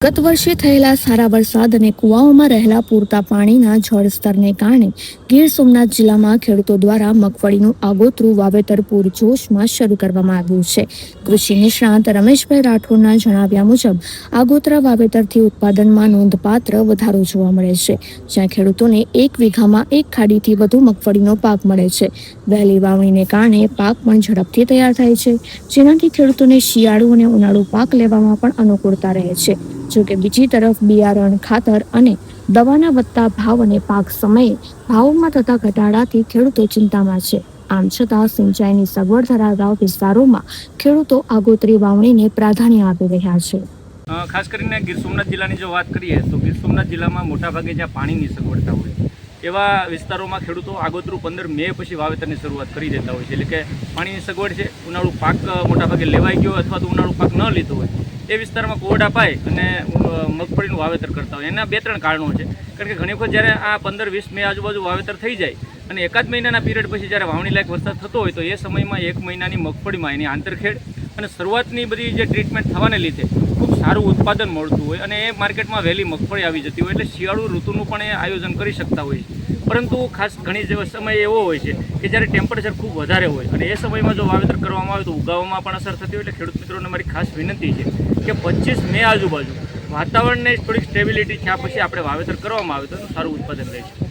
ગત વર્ષે થયેલા સારા વરસાદ અને કુવાઓમાં રહેલા પૂરતા પાણીના જળસ્તરને કારણે ગીર સોમનાથ જિલ્લામાં ખેડૂતો દ્વારા મગફળીનું આગોતરું વાવેતર પૂરજોશમાં શરૂ કરવામાં આવ્યું છે. કૃષિ નિષ્ણાત રમેશભાઈ રાઠોડના જણાવ્યા મુજબ આગોતરા વાવેતરથી ઉત્પાદનમાં નોંધપાત્ર વધારો જોવા મળે છે, જ્યાં ખેડૂતોને 1 વીઘામાં 1 ખાડીથી વધુ મગફળીનો પાક મળે છે. વહેલી વાવણીને કારણે પાક પણ ઝડપથી તૈયાર થાય છે, જેનાથી ખેડૂતોને શિયાળુ અને ઉનાળુ પાક લેવામાં પણ અનુકૂળતા રહે છે. જોકે બીજી તરફ બિયારણ, ખાતર અને દવાના વધતા ભાવ અને પાક સમયે ભાવોમાં થતા ઘટાડાથી ખેડૂતો ચિંતામાં છે. આમ છતાં સિંચાઈની સગવડ ધરાવતા વિસ્તારોમાં ખેડૂતો આગોતરી વાવણીને પ્રાધાન્ય આપી રહ્યા છે. ખાસ કરીને ગીર સોમનાથ જિલ્લાની જો વાત કરીએ તો ગીર સોમનાથ જિલ્લામાં મોટાભાગે જ્યાં પાણીની સગવડતા હોય એવા વિસ્તારોમાં ખેડૂતો આગોતરું 15 મે પછી વાવેતરની શરૂઆત કરી દેતા હોય છે. એટલે કે પાણીની સગવડ છે, ઉનાળુ પાક મોટાભાગે લેવાઈ ગયો અથવા તો ઉનાળુ પાક ન લીધો હોય એ વિસ્તારમાં કોરડા પાય અને મગફળીનું વાવેતર કરતા હોય. એના 2-3 કારણો છે. કારણ કે ઘણી વખત જ્યારે આ 15-20 મે આજુબાજુ વાવેતર થઈ જાય અને એકાદ મહિનાના પીરિયડ પછી જ્યારે વાવણી લાયક વરસાદ થતો હોય તો એ સમયમાં 1 મહિનાની મગફળીમાં એની આંતરખેડ અને શરૂઆતની બધી જે ટ્રીટમેન્ટ થવાને લીધે ખૂબ સારું ઉત્પાદન મળતું હોય અને એ માર્કેટમાં વહેલી મગફળી આવી જતી હોય એટલે શિયાળુ ઋતુનું પણ એ આયોજન કરી શકતા હોય છે. પરંતુ ખાસ ઘણી સમય એવો હોય છે કે જ્યારે ટેમ્પરેચર ખૂબ વધારે હોય અને એ સમયમાં જો વાવેતર કરવામાં આવે તો ઉગાવવામાં પણ અસર થતી હોય. એટલે ખેડૂત મિત્રોને મારી ખાસ વિનંતી છે કે 25 મે આજુબાજુ વાતાવરણને થોડીક સ્ટેબિલિટી થયા પછી આપણે વાવેતર કરવામાં આવે તો એનું સારું ઉત્પાદન રહે છે.